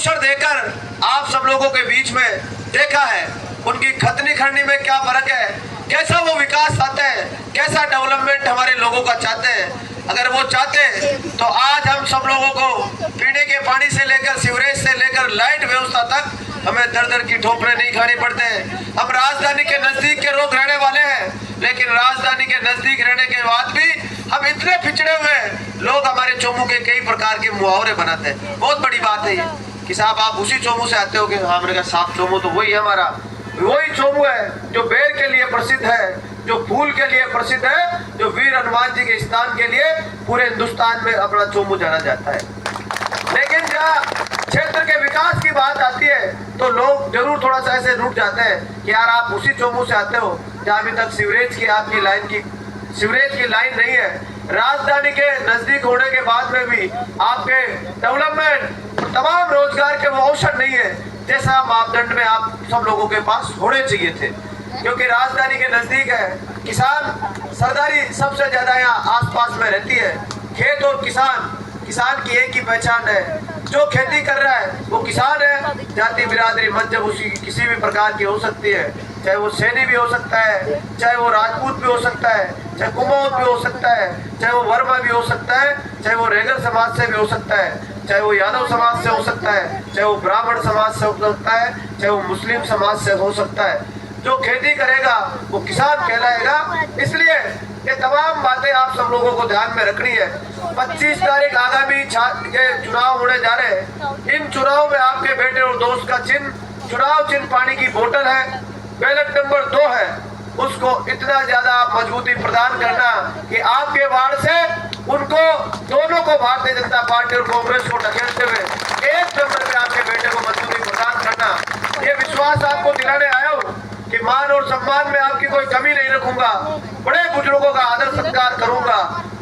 अवसर देकर आप सब लोगों के बीच में देखा है उनकी खतनी खड़नी में क्या फर्क है, कैसा वो विकास चाहते हैं, कैसा डेवलपमेंट हमारे लोगों का चाहते हैं। अगर वो चाहते तो आज हम सब लोगों को पीने के पानी से लेकर सीवरेज से लेकर लाइट व्यवस्था तक हमें दर दर की ठोकरें नहीं खानी पड़ते। हम राजधानी के नजदीक के लोग रहने वाले हैं, लेकिन राजधानी के नजदीक रहने के बाद भी हम इतने पिछड़े हुए लोग हमारे चोमू के कई प्रकार के मुहावरे बनाते हैं। बहुत बड़ी बात है ये कि साहब आप उसी चोमू से आते हो कि हाँ, मैंने कहा साफ चोमू तो वही है, हमारा वही चोमू है जो बेर के लिए प्रसिद्ध है, जो फूल के लिए प्रसिद्ध है, जो वीर हनुमान जी के स्थान के लिए पूरे हिंदुस्तान में अपना चोमू जाना जाता है। लेकिन जहाँ क्षेत्र के विकास की बात आती है तो लोग जरूर थोड़ा सा ऐसे रुक जाते हैं कि यार आप उसी चोमू से आते हो जहाँ अभी तक सीवरेज की लाइन नहीं है। राजधानी के नजदीक होने के बाद में भी आपके डेवलपमेंट तमाम रोजगार के वो अवसर नहीं है जैसा मापदंड में आप सब लोगों के पास होने चाहिए थे, क्योंकि राजधानी के नजदीक है। किसान सरदारी सबसे ज्यादा यहाँ आसपास में रहती है। खेत और किसान की एक ही पहचान है, जो खेती कर रहा है वो किसान है। जाति बिरादरी मजहब उसकी किसी भी प्रकार की हो सकती है, चाहे वो सैनी भी हो सकता है, चाहे वो राजपूत भी हो सकता है, चाहे कुमाऊं भी हो सकता है, चाहे वो वर्मा भी हो सकता है, चाहे वो रेगल समाज से भी हो सकता है, चाहे वो यादव समाज से हो सकता है, चाहे वो ब्राह्मण समाज से हो सकता है, चाहे वो मुस्लिम समाज से हो सकता है। जो खेती करेगा वो किसान कहलाएगा। इसलिए ये तमाम बातें आप सब लोगों को ध्यान में रखनी है। 25 तारीख आगामी के चुनाव होने जा रहे हैं। इन चुनाव में आपके बेटे और दोस्त का चुनाव चिन्ह पानी की बोतल है, बैलेट नंबर 2 है। उसको इतना ज्यादा आप मजबूती प्रदान करना कि आपके वार्ड से उनको दोनों को भारतीय जनता पार्टी और कांग्रेस को ढकेलते हुए 1 नंबर पे आपके बेटे को मजबूती प्रदान करना। ये विश्वास आपको दिलाने आया हूँ कि मान और सम्मान में आपकी कोई कमी नहीं रखूंगा। बड़े बुजुर्गों का आदर सत्कार करूंगा,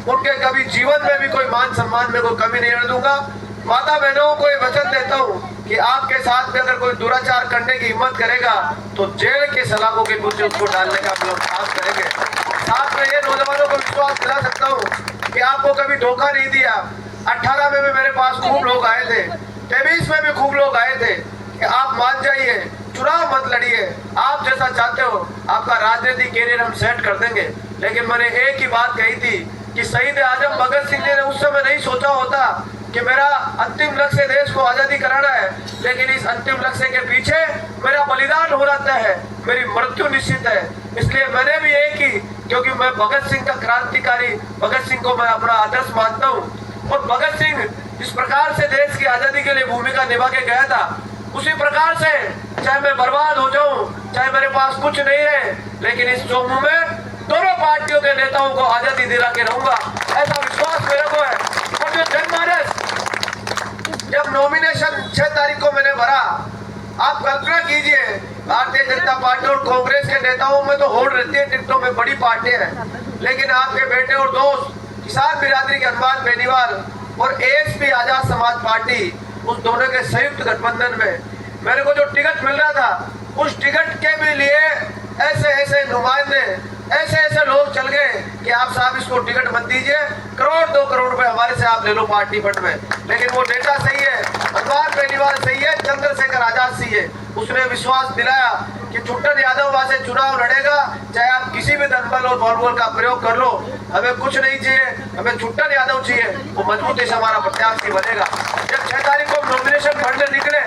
उनके कभी जीवन में भी कोई मान सम्मान में कोई कमी नहीं दूंगा। माता बहनों को ये वचन देता हूँ कि आपके साथ में अगर कोई दुराचार करने की हिम्मत करेगा तो जेल के सलाखों के नीचे उसको डालने का हम लोग काम करेंगे। साथ में ये नौजवानों को विश्वास दिला सकता हूँ कि आपको कभी धोखा नहीं दिया। 18 में भी मेरे पास खूब लोग आए थे, 23 में भी खूब लोग आए थे कि आप मान जाइए, चुनाव मत लड़िए, आप जैसा चाहते हो आपका राजनीतिक कैरियर हम सेट कर देंगे। लेकिन मैंने एक ही बात कही थी कि शहीद आजम भगत सिंह ने उस समय नहीं सोचा होता कि मेरा अंतिम लक्ष्य देश को आजादी कराना है, लेकिन इस अंतिम लक्ष्य के पीछे मेरा बलिदान हो रहता है, मेरी मृत्यु निश्चित है। इसलिए मैंने भी एक ही, क्योंकि मैं भगत सिंह का क्रांतिकारी भगत सिंह को मैं अपना आदर्श मानता हूँ और भगत सिंह जिस प्रकार से देश की आजादी के लिए भूमिका निभा के गया था, उसी प्रकार से चाहे मैं बर्बाद हो जाऊं, चाहे मेरे पास कुछ नहीं रहे, लेकिन इस चोमू में दोनों पार्टियों के नेताओं को आजादी दिला के रहूंगा, ऐसा विश्वास मेरे को है। और जो जनमानस जब नॉमिनेशन 6 तारीख को मैंने भरा, आप कल्पना कीजिए भारतीय जनता पार्टी और कांग्रेस के नेताओं में तो होड़ रहती है टिकटों में, बड़ी पार्टियां हैं, लेकिन आपके बेटे और दोस्त किसान बिरादरी के हनुमान बेनीवाल और एएसपी आजाद समाज पार्टी, उस दोनों के संयुक्त गठबंधन में मेरे को जो टिकट मिल रहा था, उस टिकट के भी लिए ऐसे नुमाइंदे, ऐसे लोग चल गए कि आप साहब इसको टिकट मत दीजिए, 1-2 करोड़ रुपए हमारे से आप ले लो पार्टी फंड में। लेकिन वो नेता सही है, हनुमान बेनीवाल सही है, चंद्रशेखर आजाद सही है, उसने विश्वास दिलाया कि छुट्टन यादव वहां से चुनाव लड़ेगा, चाहे आप किसी भी दलबल और बलबल का प्रयोग कर लो, हमें कुछ नहीं चाहिए, हमें छुट्टन यादव चाहिए, वो मजबूती से हमारा प्रत्याशी बनेगा। जब 6 तारीख को नॉमिनेशन भरने निकले,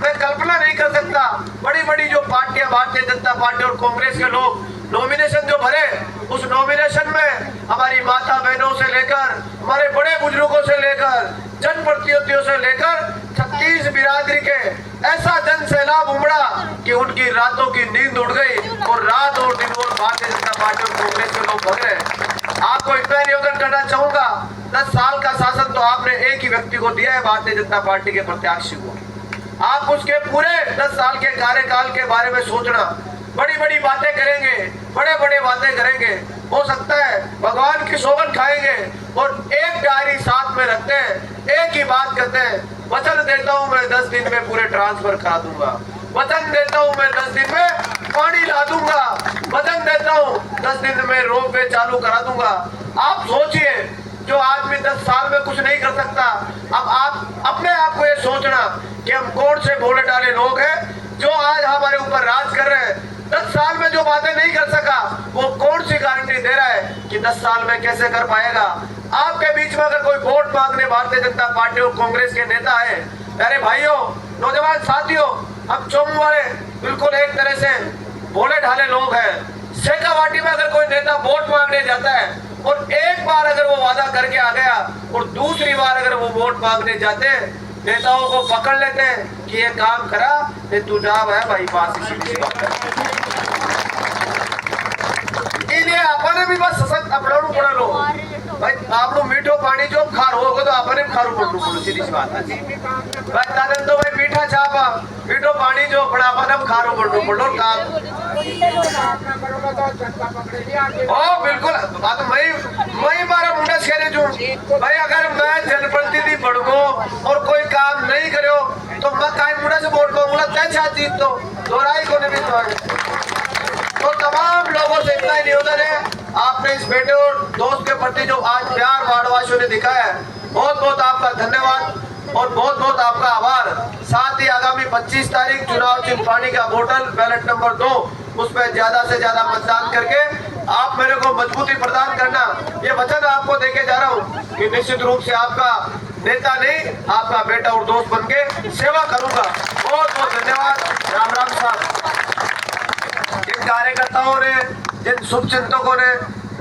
मैं कल्पना नहीं कर सकता, बड़ी जो पार्टियां भारतीय जनता पार्टी और कांग्रेस के लोग नॉमिनेशन जो भरे, उस नॉमिनेशन में हमारी माता बहनों से लेकर हमारे बड़े बुजुर्गों से लेकर जनप्रतिनिधियों से लेकर 36 बिरादरी के ऐसा जन सैलाब उमड़ा कि उनकी रातों की नींद उड़ गई और रात और दिन और भारतीय जनता पार्टी और कांग्रेस के लोग भग रहे। आपको इतना निवेदन करना चाहूंगा, 10 साल का शासन तो आपने एक ही व्यक्ति को दिया है, भारतीय जनता पार्टी के प्रत्याशी को। आप उसके पूरे 10 साल के कार्यकाल के बारे में सोचना, बड़ी बातें करेंगे, बड़े बातें करेंगे, हो सकता है भगवान की सौगंध खाएंगे और एक डायरी साथ में रखते हैं, एक ही बात करते हैं, वचन देता हूं मैं 10 दिन में पूरे ट्रांसफर करा दूंगा, वचन देता हूं मैं 10 दिन में पानी ला दूंगा, वचन देता हूं 10 दिन में रोपवे चालू करा दूंगा। आप सोचिए, जो आदमी 10 साल में कुछ नहीं कर सकता, अब आप अपने आप को ये सोचना कि हम कौन से भोले डाले लोग हैं जो आज हमारे ऊपर राज कर रहे हैं। 10 साल में जो बातें नहीं कर सका वो कौन सी गारंटी दे रहा है कि 10 साल में कैसे कर पाएगा। आपके बीच में अगर कोई वोट मांगने भारतीय जनता पार्टी और कांग्रेस के नेता है, अरे भाइयों, नौजवान साथियों, हम चोमू वाले बिल्कुल एक तरह से भोले ढाले लोग हैं। शेखावाटी में अगर कोई नेता वोट मांगने जाता है और एक बार अगर वो वादा करके आ गया और दूसरी बार अगर वो वोट मांगने जाते हैं, नेताओं को पकड़ लेते हैं कि ये काम करा, ये तू जाब है भाई पास। इसलिए आपने भी बस सशक्त अपनाणु पड़ा लो भाई। आपनो मीठो पानी जो खारो होगा तो आपने खारू पड़ू पड़ो, सीधी सी बात है भाई। तादन तो भाई मीठा छापा मीठो पानी जो बड़ा अपन खारो पड़ू पड़ो काम। ओ बिल्कुल बात मैं बारा मुंडा शेरे जो भाई, अगर मैं जनप्रतिनिधि बढ़ो और कोई काम नहीं करो तो मैं काई मुंडा से वोट मांगूंगा, तय छात जीत दो, दोहराई को नहीं तो। तो तमाम लोगों से इतना ही निवेदन है, आपने इस बेटे और दोस्त के प्रति जो आज प्यार वार्डवासियों ने दिखाया है, बहुत बहुत आपका धन्यवाद और बहुत बहुत आपका आभार। साथ ही आगामी 25 तारीख चुनाव चिन्ह पानी का बोतल बैलेट नंबर 2 उस पर ज्यादा से ज्यादा मतदान करके आप मेरे को मजबूती प्रदान करना, ये वचन आपको देके जा रहा हूँ कि निश्चित रूप से आपका नेता नहीं, आपका बेटा और दोस्त बन के सेवा करूंगा। बहुत बहुत धन्यवाद। राम राम साहब। जिन कार्यकर्ताओं ने, जिन शुभचिंतकों ने